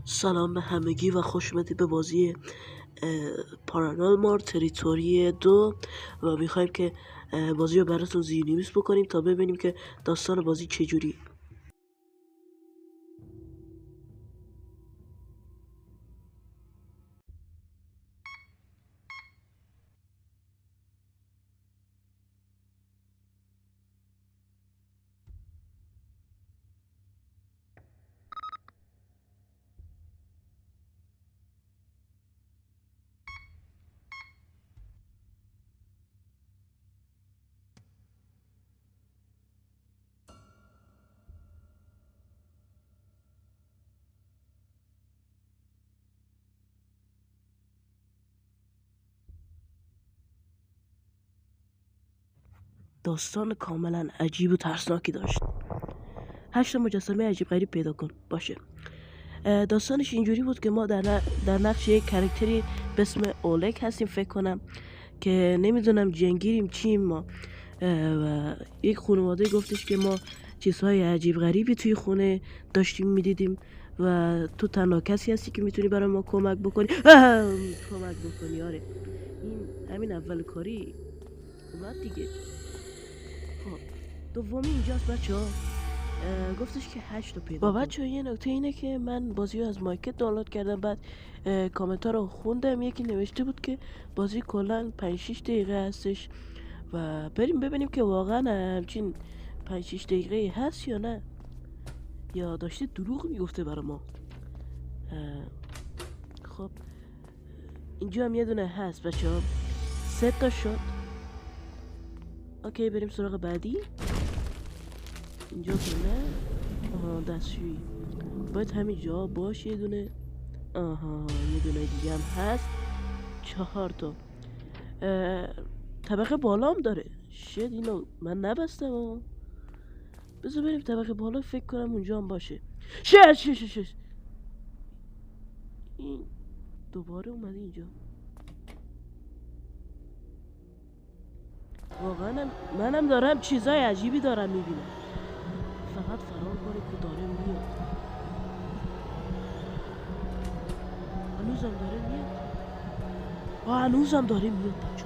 سلام به همگی و خوش اومدید به بازی پارانورمال تریتوری 2 و میخوایم که بازی رو براتون زیرنویس بکنیم تا ببینیم که داستان بازی چجوری. داستان کاملا عجیب و ترسناکی داشت. 8 مجسمه عجیب غریب پیدا کن. باشه. داستانش اینجوری بود که ما در نقش یک کرکتری به اسم اولگ هستیم فکر کنم که نمیدونم جنگیریم چیم ما و یک خانواده گفتش که ما چیزهای عجیب غریبی توی خونه داشتیم میدیدیم و تو تنها کسی هستی که میتونی برای ما کمک بکنی. کمک بکنی. آره این همین اول کاری اومد دیگه. خب دومی اینجاست بچه ها. گفتش که 8 تا پیدا کن. بچه یه نکته اینه که من بازی رو از مارکت دانلود کردم، بعد کامنت ها رو خوندم، یکی نوشته بود که بازی کلا 5-6 دقیقه هستش و بریم ببینیم که واقعا همچین 5-6 دقیقه هست یا نه، یا داشته دروغ میگفته برای ما. خب اینجا هم یه دونه هست بچه ها، 3 تا شد. اوکی بریم سراغ بعدی. اینجا که نه. آها دستشویی باید همین جا باشه یه دونه. آها یه دونه دیگه هم هست. 4 تا. طبقه بالا هم داره. شد اینو من نبستم. بذار بریم طبقه بالا، فکر کنم اونجا هم باشه. شش این دوباره اومده اینجا. واقعا منم دارم چیزای عجیبی دارم میبینم. فقط فرار کنه که داره میاد. هنوزم داره میاد. هنوزم داره میاد بچه.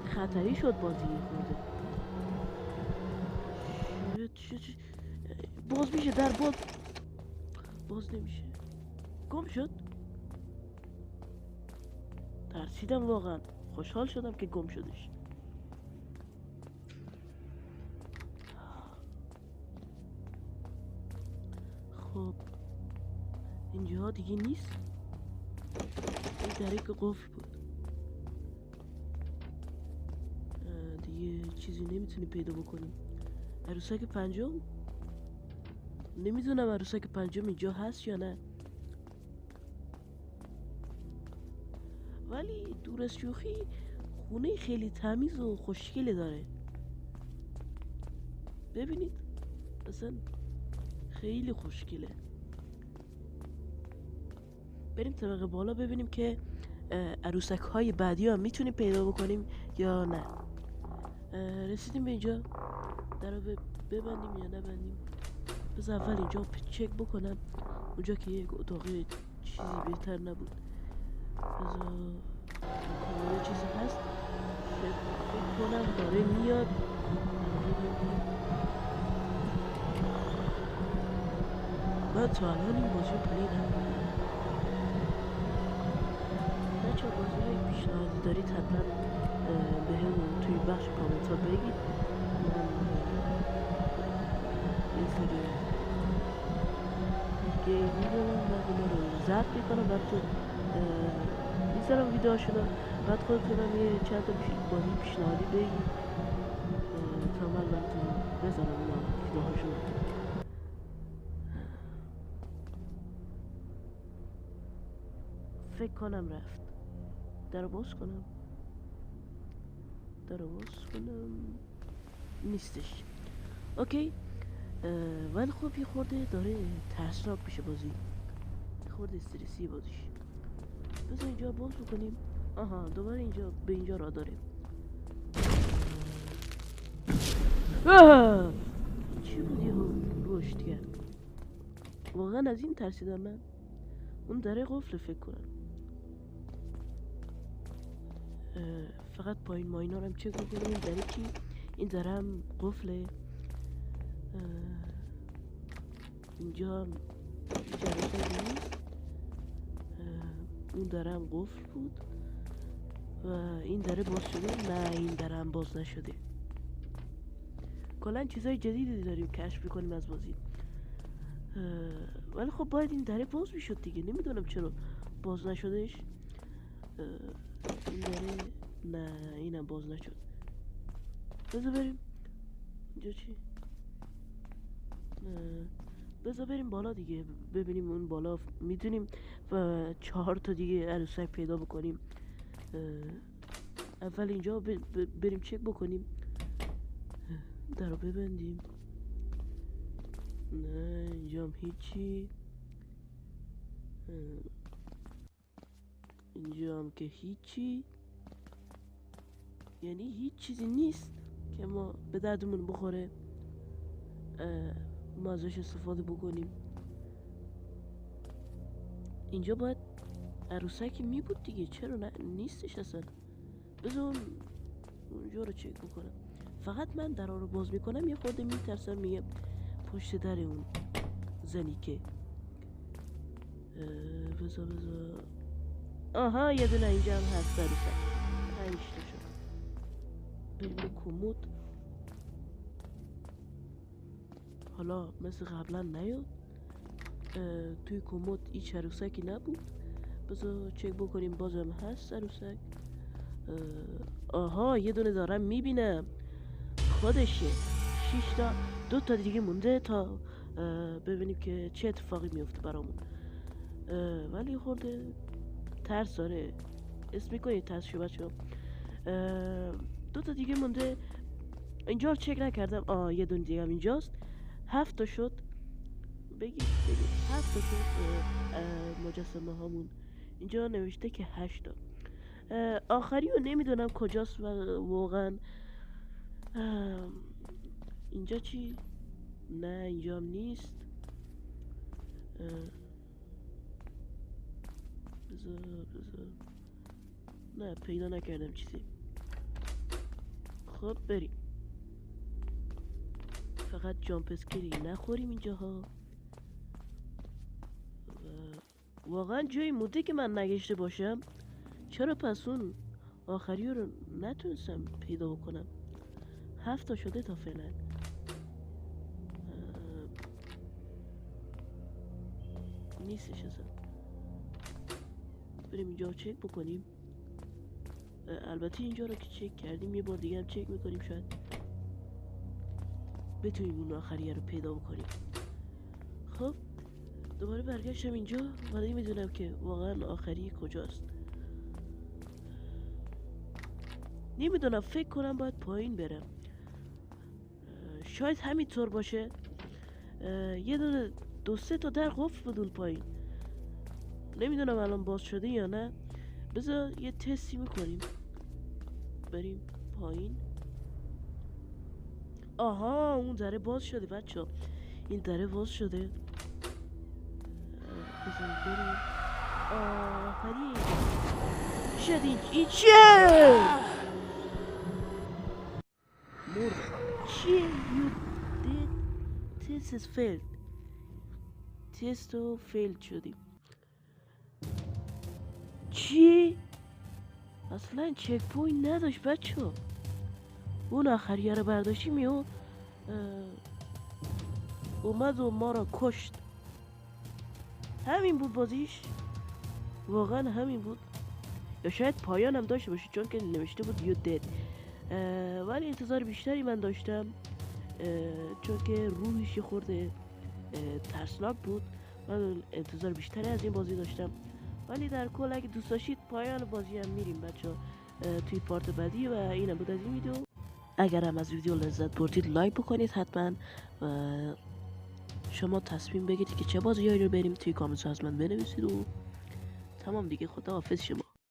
خطری شد بازی خورده. باز میشه در باز نمیشه. گم شد. ترسیدم واقعا. خوشحال شدم که گم شدش. خب اینجا دیگه نیست. این دره که قفل بود. دیگه چیزی نمیتونی پیدا بکنیم. عروسک پنجم نمیدونم عروسک پنجم اینجا هست یا نه، ولی دور از شوخی خونه خیلی تمیز و خوشگلی داره. ببینید اصلا خیلی خوشگله. بریم طبقه بالا ببینیم که عروسک های بعدی هم میتونیم پیدا بکنیم یا نه. رسیدیم به اینجا. در رو ببندیم یا نبندیم. بذار اول اینجا چک بکنم. اونجا که یک اتاق چیزی بهتر نبود. بذار کاملا چیزی هست. فکر کنم داره میاد. من تا الان این بازی رو پلی نمیدونم. بچه بازی های پیشنهادی دارید حتما به همون توی بخش کامنت ها بگید. من این سری گیمی دارم و اینا رو ضبط میکنم براتون میذارم ویدیوهاشونو، بعد خودتونم یه چند تا بازی پیشنهادی بگید تا من براتون بذارم اینا ویدیوهاشونو. فکر کنم رفت. درو باز کنم. نیستش. اوکی. ولی خب یه خورده داره ترسناک میشه بازی. خورده استرسی بازیش. بذار اینجا باز بکنیم. آها دوباره اینجا به اینجا راه داره. چی بود یهو رشد کرد؟ واقعا از این ترسیدم من. اون دره قفل فکر کنم. فقط پایین ماینا رو هم چک بکنیم. این دره چی؟ این دره هم قفله. اینجا هم جرسه نیست. اون دره هم قفل بود و این دره باز شده. نه این دره هم باز نشده. کلا چیزای جدیدی داریم کشف میکنیم از بازی. ولی خب باید این دره باز میشد دیگه. نمیدونم چرا باز نشدش. این دره نه اینم باز نشد. بذار بریم اینجا چی؟ بذار بریم بالا دیگه ببینیم اون بالا میتونیم و 4 تا دیگه عروسک پیدا بکنیم. اول اینجا بریم چک بکنیم. در رو ببندیم. نه اینجا هم هیچی. اینجا هم که هیچی، یعنی هیچ چیزی نیست که ما به دردمون بخوره ما ازش استفاده بکنیم. اینجا باید عروسکی می بود دیگه. چرا نیستش اصلا؟ بذار اونجا رو چک بکنم. فقط من در رو باز میکنم یه خورده میترسم. میگم پشت در اون زنی که بذار آها یه دونه اینجا هم هست. عروسک 5 تا شد. بریم کمود. حالا مثل قبلا نیاد. توی کمود هیچ عروسکی نبود. بذار چک بکنیم. بازم هست عروسک. آها یه دونه دارم میبینم خودشه. 6 تا. 2 تا دیگه مونده تا ببینیم که چه اتفاقی میفته برامون. ولی خورده ترس داره. اسم میکنید ترس شو بچه. 2 تا دیگه مونده. اینجا رو چک نکردم. یه دونه دیگه هم اینجاست. 7 تا شد. بگید 7 تا شد مجسمه هامون. اینجا نوشته که 8 تا. آخری رو نمیدونم کجاست واقعا. اینجا چی؟ نه اینجا هم نیست. بذار نه پیدا نکردم چیزی. خب بریم. فقط جامپ اسکری نخوریم اینجاها. واقعا جایی مونده که من نگشته باشم. چرا پس اون آخری رو نتونستم پیدا بکنم؟ 7 تا شده تا فعلا. نیستش اصلا. بریم اینجا چک بکنیم. البته اینجا رو که چک کردیم یه بار دیگه هم چک میکنیم. شاید بتونیم اون آخریه رو پیدا بکنیم. خب دوباره برگشتم اینجا ولی میدونم که واقعا آخری کجاست. نمیدونم. فکر کنم باید پایین برم. شاید همینطور باشه. یه دونه 2-3 تا در قفل بود اون پایین. نمیدونم الان باز شده یا نه. بذار یه تستی میکنیم. بریم پایین. آها اون دره باز شده بچه ها. این دره باز شده. بذار بریم. آخری شد. این چیه؟ مرد. چیه؟ You did this is failed. تستو فیل شدیم. چی؟ اصلا چک پوینت نداشت بچه ها. اون آخریه رو برداشتیم و اومد و ما را کشت. همین بود بازیش. واقعا همین بود. یا شاید پایان هم داشته باشه چون که نوشته بود you dead. ولی انتظار بیشتری من داشتم چون که روحش خورده ترسناک بود. من انتظار بیشتری از این بازی داشتم. ولی در کل اگه دوست داشتید پایان بازی هم میریم بچه ها توی پارت بعدی. و اینم بود از این ویدیو. اگر هم از ویدیو لذت بردید لایک بکنید حتما و شما تصمیم بگیرید که چه بازیایی رو بریم توی کامنت از من بنویسید و تمام دیگه. خدا حافظ شما.